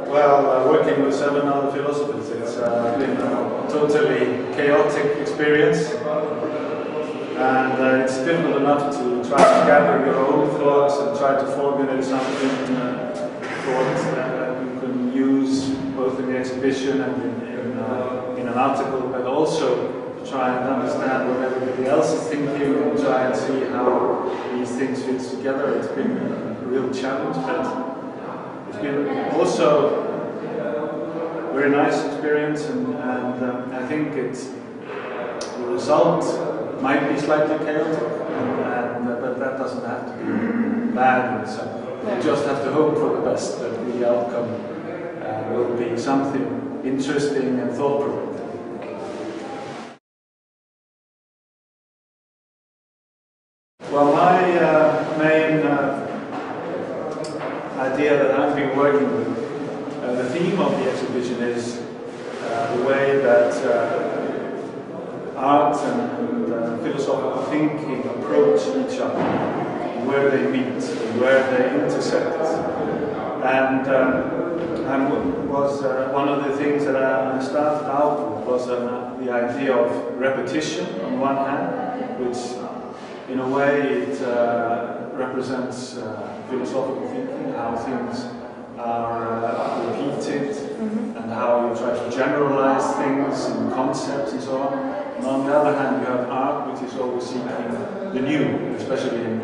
Well, working with 7 other philosophers, it's been a totally chaotic experience, and it's difficult enough to try to gather your own thoughts and try to formulate something, thoughts that you can use both in the exhibition and in an article, but also try and understand what everybody else is thinking and try and see how these things fit together. It's been a real challenge, but it's been also a very nice experience, and I think the result might be slightly chaotic, but that doesn't have to be bad in itself. You just have to hope for the best, that the outcome will be something interesting and thought-provoking. Well, my main idea that I've been working with, the theme of the exhibition is the way that art and philosophical thinking approach each other, where they meet, and where they intersect. And one of the things that I started out with was the idea of repetition on one hand, which in a way it represents philosophical thinking, how things are repeated, and how you try to generalize things and concepts and so on. And on the other hand, you have art, which is always seeking the new, especially in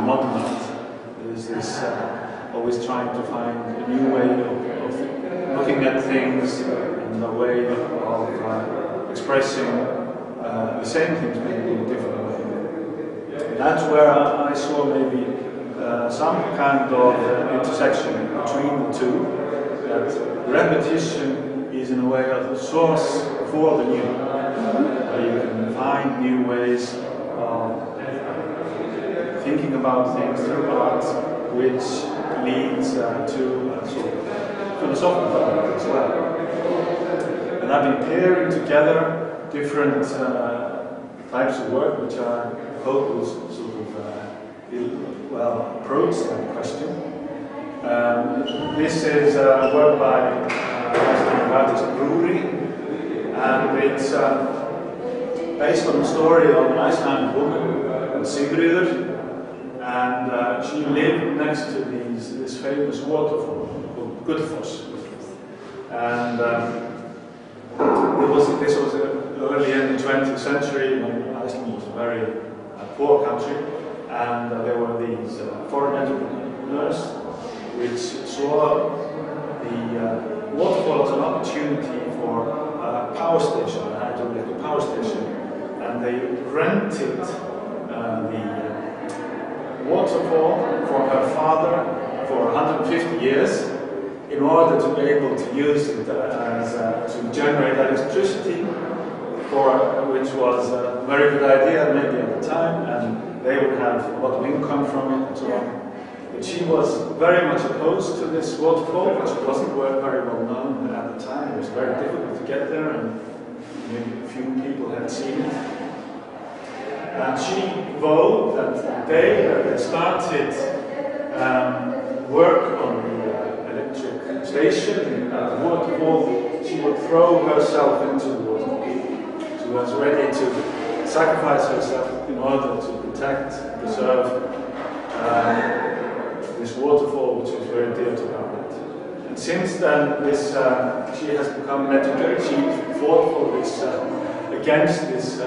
modern art. There's this always trying to find a new way of looking at things and a way of expressing the same things maybe in a different way. That's where I saw maybe some kind of intersection between the two, that repetition is in a way the source for the new, where you can find new ways of thinking about things through art, which leads to sort of philosophical art as well. And I've been pairing together different types of work which I hope will sort of approach that question. This is work by Icelandic artist Rúri, and it's based on the story of an Icelandic woman called Sigríður, and she lived next to this famous waterfall called Gullfoss. And this was early in the 20th century when Iceland was a very poor country, and there were these foreign entrepreneurs which saw the waterfall as an opportunity for a power station, a hydroelectric power station, and they rented the waterfall for her father for 150 years in order to be able to use it to generate electricity, which was a very good idea maybe at the time, and they would have a lot of income from it and so on. But she was very much opposed to this waterfall, which wasn't very well known at the time. It was very difficult to get there, and maybe a few people had seen it. And she vowed that the day that they started work on the electric station at the waterfall, she would throw herself into the waterfall. She was ready to sacrifice herself in order to protect, preserve this waterfall, which was very dear to her heart. And since then, she has become legendary. She fought for this, against this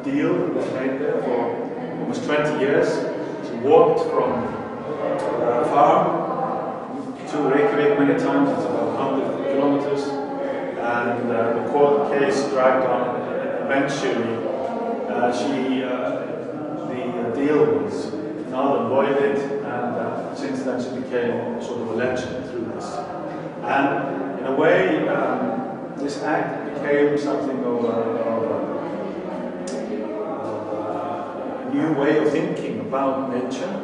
deal that was made there for almost 20 years. She walked from farm to Reykjavík many times. It's about 100 kilometers, and the court case dragged on. Eventually, the deal was null and voided, and since then she became sort of a legend through this. And in a way, this act became something of a new way of thinking about nature,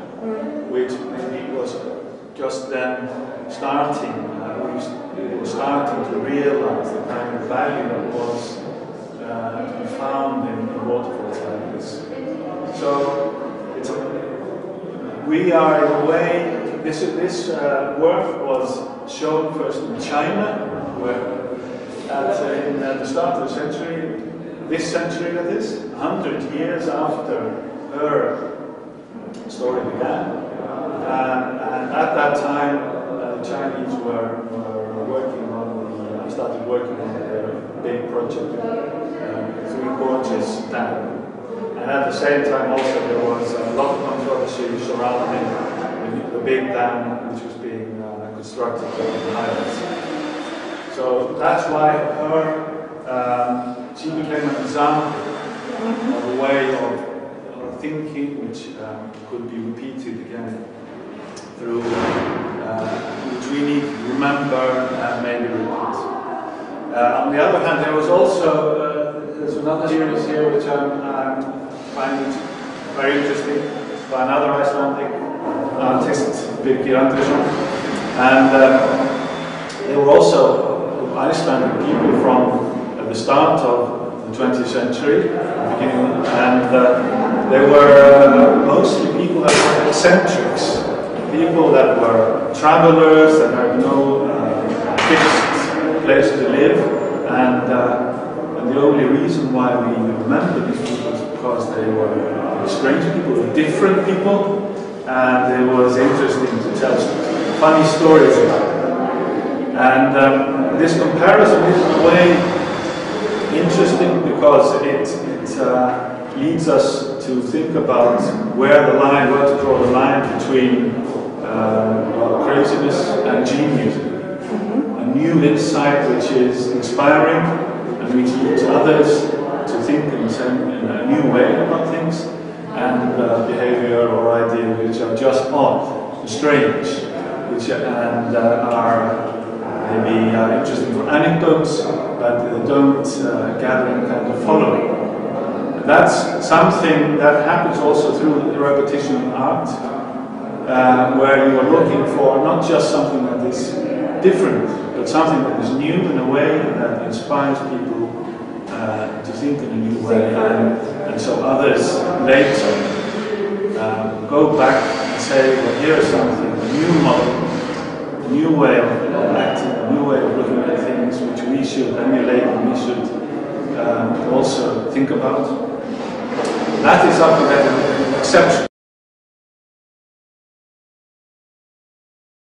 which maybe was just then starting. We were starting to realize the kind of value that was to be found in waterfalls like this. So we are in a way. This work was shown first in China, where in the start of the century, this century that is, 100 years after her story began. And at that time, the Chinese were working on, started working on their big project, Three Gorges Dam. And at the same time also there was a lot of controversy surrounding the big dam which was being constructed in the highlands. So that's why she became an example of a way of thinking which could be repeated again through which we need to remember and maybe repeat. On the other hand, there was also there's another series here which I'm finding very interesting by another Icelandic artist, Birgir Andrésson, and they were also Icelandic people from the start of the 20th century, beginning, and they were mostly people that were eccentrics, people that were travelers that had no fixed place to live, and the only reason why we remember these people is because they were strange people, different people, and it was interesting to tell funny stories about them. And this comparison is in a way interesting because it leads us to think about where to draw the line between craziness and genius. A new insight which is inspiring and which leads others to think in a new way about things, and behavior or ideas which are just odd, strange, which are maybe interesting for anecdotes, but they don't gather any kind of following. And that's something that happens also through the repetition of art, where you are looking for not just something that is different, but something that is new in a way that inspires people to think in a new way, and so others later go back and say, well, here's something, a new model, a new way of acting, a new way of looking at things which we should emulate and we should also think about. That is something that is an exception.